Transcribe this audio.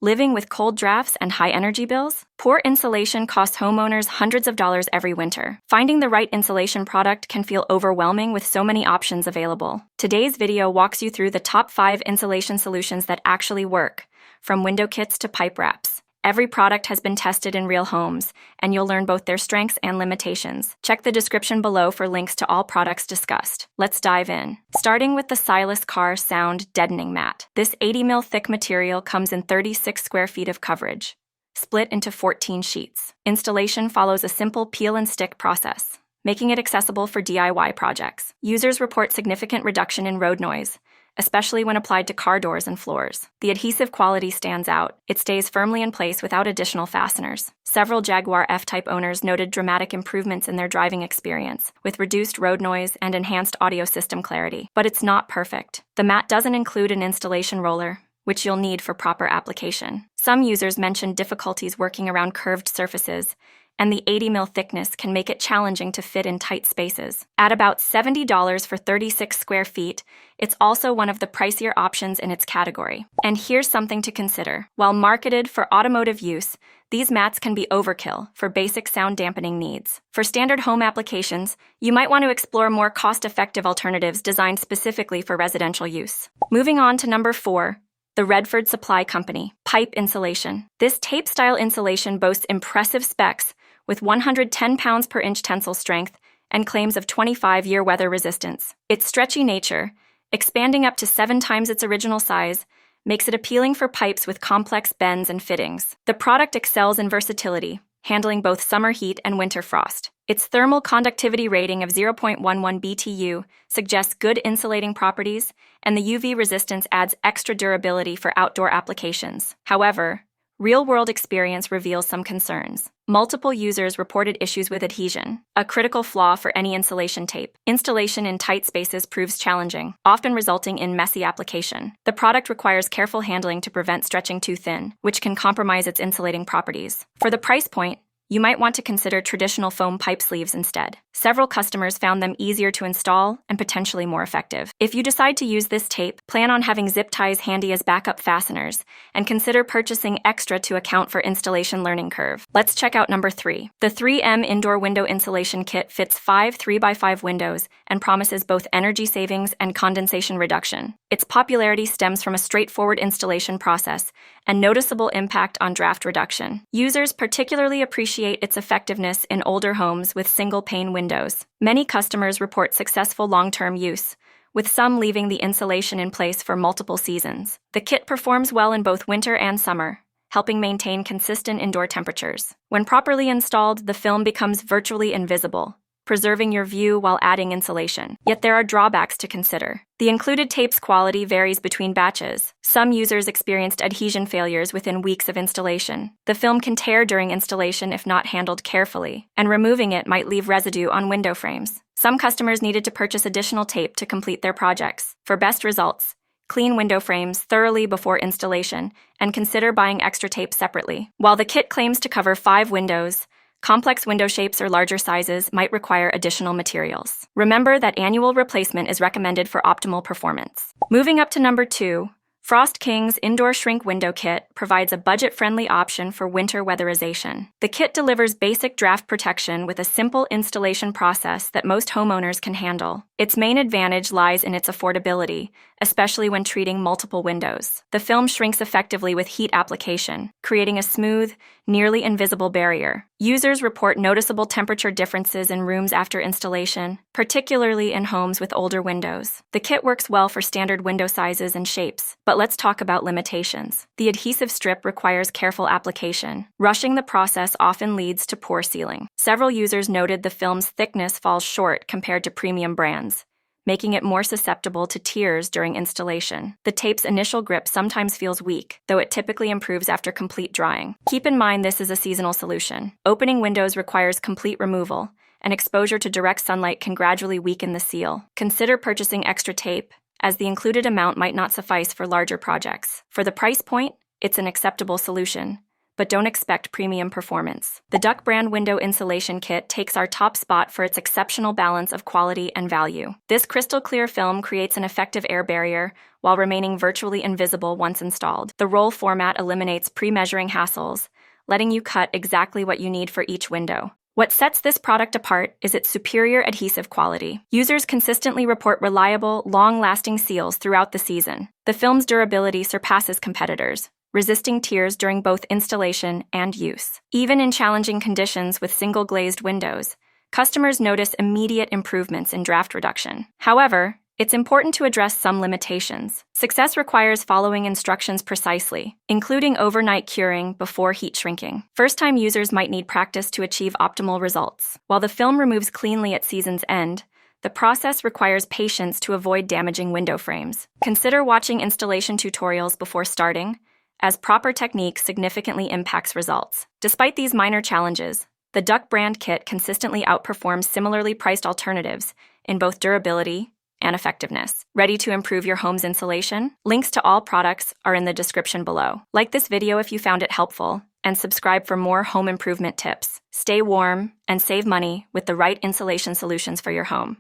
Living with cold drafts and high energy bills? Poor insulation costs homeowners hundreds of dollars every winter. Finding the right insulation product can feel overwhelming with so many options available. Today's video walks you through the top 5 insulation solutions that actually work, from window kits to pipe wraps. Every product has been tested in real homes, and you'll learn both their strengths and limitations. Check the description below for links to all products discussed. Let's dive in. Starting with the Siless Car Sound Deadening Mat. This 80 ml thick material comes in 36 square feet of coverage, split into 14 sheets. Installation follows a simple peel and stick process, making it accessible for DIY projects. Users report significant reduction in road noise, especially when applied to car doors and floors. The adhesive quality stands out. It stays firmly in place without additional fasteners. Several Jaguar F-Type owners noted dramatic improvements in their driving experience, with reduced road noise and enhanced audio system clarity. But it's not perfect. The mat doesn't include an installation roller, which you'll need for proper application. Some users mentioned difficulties working around curved surfaces, and the 80 ml thickness can make it challenging to fit in tight spaces. At about $70 for 36 square feet, it's also one of the pricier options in its category. And here's something to consider. While marketed for automotive use, these mats can be overkill for basic sound dampening needs. For standard home applications, you might want to explore more cost-effective alternatives designed specifically for residential use. Moving on to number 4, the Redford Supply Company Pipe Insulation. This tape-style insulation boasts impressive specs with 110 pounds per inch tensile strength and claims of 25-year weather resistance. Its stretchy nature, expanding up to 7 times its original size, makes it appealing for pipes with complex bends and fittings. The product excels in versatility, handling both summer heat and winter frost. Its thermal conductivity rating of 0.11 BTU suggests good insulating properties, and the UV resistance adds extra durability for outdoor applications. However, real-world experience reveals some concerns. Multiple users reported issues with adhesion, a critical flaw for any insulation tape. Installation in tight spaces proves challenging, often resulting in messy application. The product requires careful handling to prevent stretching too thin, which can compromise its insulating properties. For the price point, you might want to consider traditional foam pipe sleeves instead. Several customers found them easier to install and potentially more effective. If you decide to use this tape, plan on having zip ties handy as backup fasteners, and consider purchasing extra to account for installation learning curve. Let's check out number 3. The 3M Indoor Window Insulation Kit fits 5 3x5 windows and promises both energy savings and condensation reduction. Its popularity stems from a straightforward installation process and noticeable impact on draft reduction. Users particularly appreciate its effectiveness in older homes with single-pane windows. Many customers report successful long-term use, with some leaving the insulation in place for multiple seasons. The kit performs well in both winter and summer, helping maintain consistent indoor temperatures. When properly installed, the film becomes virtually invisible, preserving your view while adding insulation. Yet there are drawbacks to consider. The included tape's quality varies between batches. Some users experienced adhesion failures within weeks of installation. The film can tear during installation if not handled carefully, and removing it might leave residue on window frames. Some customers needed to purchase additional tape to complete their projects. For best results, clean window frames thoroughly before installation, and consider buying extra tape separately. While the kit claims to cover 5 windows, complex window shapes or larger sizes might require additional materials. Remember that annual replacement is recommended for optimal performance. Moving up to number 2, Frost King's Indoor Shrink Window Kit provides a budget-friendly option for winter weatherization. The kit delivers basic draft protection with a simple installation process that most homeowners can handle. Its main advantage lies in its affordability, especially when treating multiple windows. The film shrinks effectively with heat application, creating a smooth, nearly invisible barrier. Users report noticeable temperature differences in rooms after installation, particularly in homes with older windows. The kit works well for standard window sizes and shapes, but let's talk about limitations. The adhesive strip requires careful application. Rushing the process often leads to poor sealing. Several users noted the film's thickness falls short compared to premium brands, making it more susceptible to tears during installation. The tape's initial grip sometimes feels weak, though it typically improves after complete drying. Keep in mind this is a seasonal solution. Opening windows requires complete removal, and exposure to direct sunlight can gradually weaken the seal. Consider purchasing extra tape, as the included amount might not suffice for larger projects. For the price point, it's an acceptable solution, but don't expect premium performance. The Duck brand window insulation kit takes our top spot for its exceptional balance of quality and value. This crystal clear film creates an effective air barrier while remaining virtually invisible once installed. The roll format eliminates pre-measuring hassles, letting you cut exactly what you need for each window. What sets this product apart is its superior adhesive quality. Users consistently report reliable, long-lasting seals throughout the season. The film's durability surpasses competitors, resisting tears during both installation and use. Even in challenging conditions with single-glazed windows, customers notice immediate improvements in draft reduction. However, it's important to address some limitations. Success requires following instructions precisely, including overnight curing before heat shrinking. First-time users might need practice to achieve optimal results. While the film removes cleanly at season's end, the process requires patience to avoid damaging window frames. Consider watching installation tutorials before starting, as proper technique significantly impacts results. Despite these minor challenges, the Duck brand kit consistently outperforms similarly priced alternatives in both durability and effectiveness. Ready to improve your home's insulation? Links to all products are in the description below. Like this video if you found it helpful, and subscribe for more home improvement tips. Stay warm and save money with the right insulation solutions for your home.